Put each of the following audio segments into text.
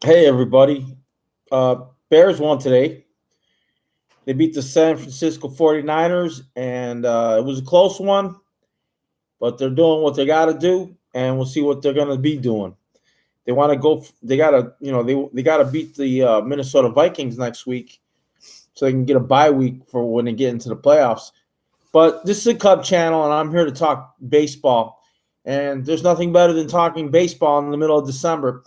Hey, everybody. Bears won today. They beat the San Francisco 49ers, and it was a close one, but they're doing what they got to do, and we'll see what they're going to be doing. They want to go. They got to, they got to beat the Minnesota Vikings next week, so they can get a bye week for when they get into the playoffs. But this is a Cub channel, and I'm here to talk baseball. And there's nothing better than talking baseball in the middle of December.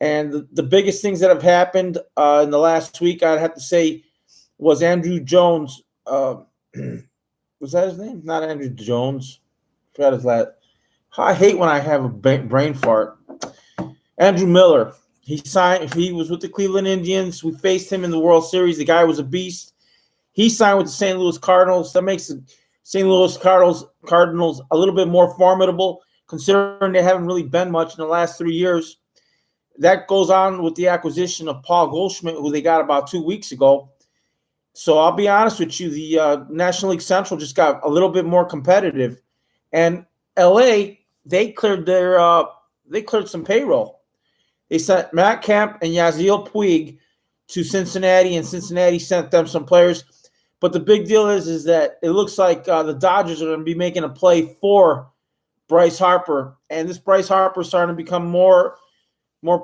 And the biggest things that have happened in the last week, I'd have to say, was Andrew Jones. Was that his name? Not Andrew Jones. Forgot his last. I hate when I have a brain fart. Andrew Miller. He signed. He was with the Cleveland Indians. We faced him in the World Series. The guy was a beast. He signed with the St. Louis Cardinals. That makes the St. Louis Cardinals a little bit more formidable, considering they haven't really been much in the last 3 years. That goes on with the acquisition of Paul Goldschmidt, who they got about 2 weeks ago. So I'll be honest with you, the National League Central just got a little bit more competitive, and LA they cleared some payroll. They sent Matt Kemp and Yasiel Puig to Cincinnati, and Cincinnati sent them some players. But the big deal is that it looks like the Dodgers are going to be making a play for Bryce Harper, and this Bryce Harper is starting to become more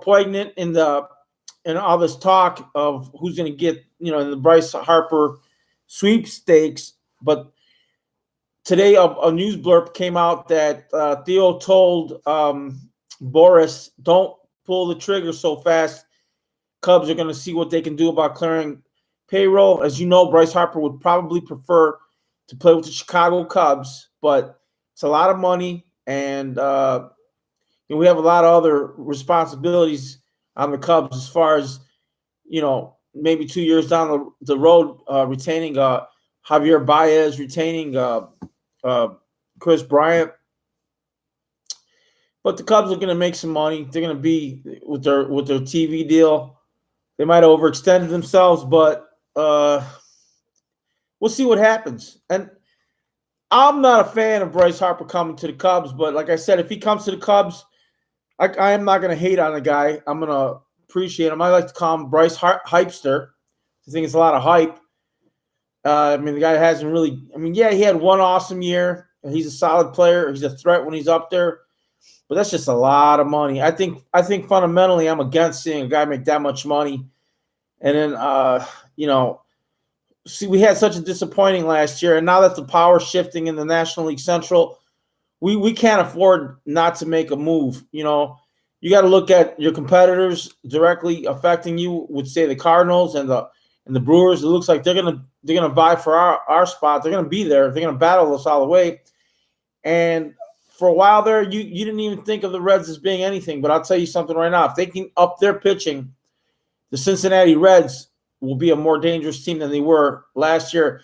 poignant in all this talk of who's going to get in the Bryce Harper sweepstakes. But today a news blurb came out that Theo told Boris, "Don't pull the trigger so fast. Cubs are going to see what they can do about clearing payroll." As you know, Bryce Harper would probably prefer to play with the Chicago Cubs, but it's a lot of money, and we have a lot of other responsibilities on the Cubs as far as, maybe 2 years down the road, retaining Javier Baez, retaining Chris Bryant. But the Cubs are going to make some money. They're going to be with their TV deal. They might have overextended themselves, but we'll see what happens. And I'm not a fan of Bryce Harper coming to the Cubs, but like I said, if he comes to the Cubs, I am not going to hate on the guy. I'm going to appreciate him. I like to call him Bryce Hypester. I think it's a lot of hype. The guy hasn't really – he had one awesome year. He's a solid player. He's a threat when he's up there. But that's just a lot of money. I think fundamentally I'm against seeing a guy make that much money. And then, see, we had such a disappointing last year. And now that the power shifting in the National League Central – we can't afford not to make a move. You got to look at your competitors directly affecting you. Would say the Cardinals and the Brewers. It looks like they're gonna vie for our spot. They're gonna be there. They're gonna battle us all the way. And for a while there, you didn't even think of the Reds as being anything. But I'll tell you something right now: if they can up their pitching, the Cincinnati Reds will be a more dangerous team than they were last year.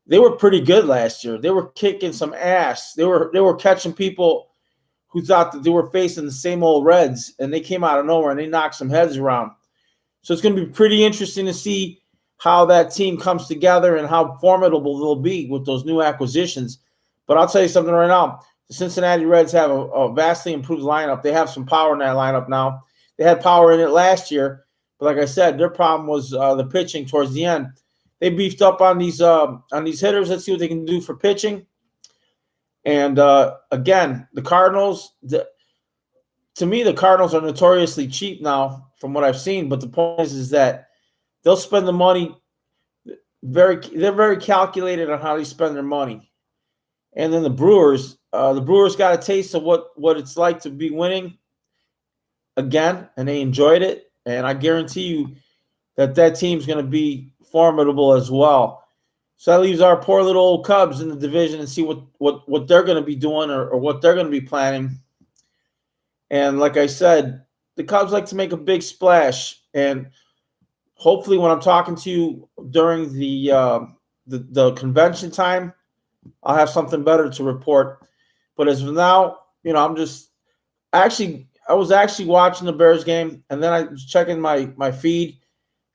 They were pretty good last year. They were kicking some ass. They were catching people who thought that they were facing the same old Reds, and they came out of nowhere and they knocked some heads around. So it's going to be pretty interesting to see how that team comes together and how formidable they'll be with those new acquisitions. But I'll tell you something right now. The Cincinnati Reds have a vastly improved lineup. They have some power in that lineup now. They had power in it last year, but like I said, their problem was the pitching towards the end. They beefed up on these hitters. Let's see what they can do for pitching. And again, the Cardinals. To me, the Cardinals are notoriously cheap now, from what I've seen. But the point is that they'll spend the money. They're very calculated on how they spend their money. And then the Brewers got a taste of what it's like to be winning again, and they enjoyed it. And I guarantee you that team's going to be formidable as well. So that leaves our poor little old Cubs in the division and see what they're going to be doing or what they're going to be planning. And like I said, the Cubs like to make a big splash. And hopefully when I'm talking to you during the convention time, I'll have something better to report. But as of now, I was actually watching the Bears game, and then I was checking my feed.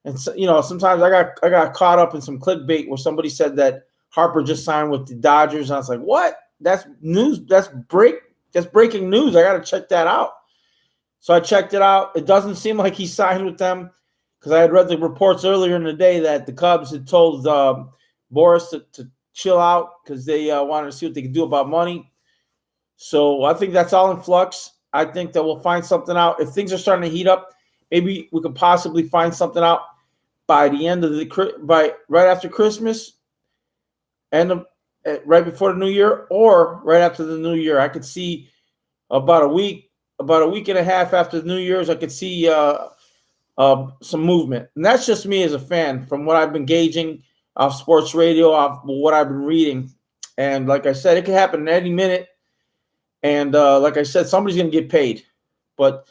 And so, sometimes I got caught up in some clickbait where somebody said that Harper just signed with the Dodgers, and I was like, "What? That's news. That's breaking news. I got to check that out." So I checked it out. It doesn't seem like he signed with them because I had read the reports earlier in the day that the Cubs had told Boris to chill out because they wanted to see what they could do about money. So I think that's all in flux. I think that we'll find something out. If things are starting to heat up, maybe we could possibly find something out by the end of right after Christmas, and right before the New Year, or right after the New Year. I could see about a week and a half after the New Year's. I could see some movement, and that's just me as a fan from what I've been gauging off sports radio, off what I've been reading. And like I said, it could happen at any minute. And like I said, somebody's going to get paid. But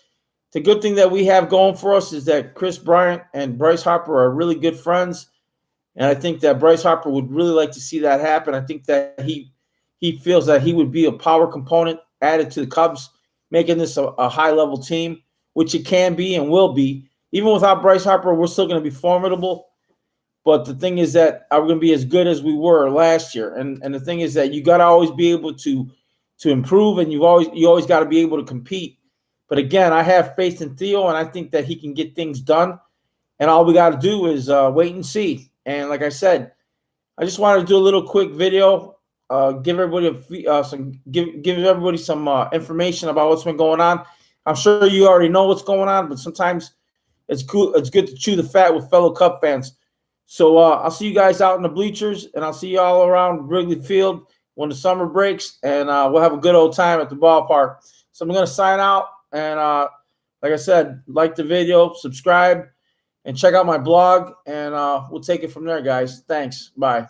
the good thing that we have going for us is that Chris Bryant and Bryce Harper are really good friends. And I think that Bryce Harper would really like to see that happen. I think that he feels that he would be a power component added to the Cubs, making this a high-level team, which it can be and will be. Even without Bryce Harper, we're still going to be formidable. But the thing is that are we going to be as good as we were last year? And the thing is that you got to always be able to improve, and you always got to be able to compete. But again, I have faith in Theo, and I think that he can get things done. And all we got to do is wait and see. And like I said, I just wanted to do a little quick video, give everybody give everybody some information about what's been going on. I'm sure you already know what's going on, but sometimes it's cool. It's good to chew the fat with fellow Cub fans. So I'll see you guys out in the bleachers, and I'll see you all around Wrigley Field when the summer breaks, and we'll have a good old time at the ballpark. So I'm going to sign out, and like I said, like the video, subscribe, and check out my blog, and we'll take it from there, guys. Thanks. Bye.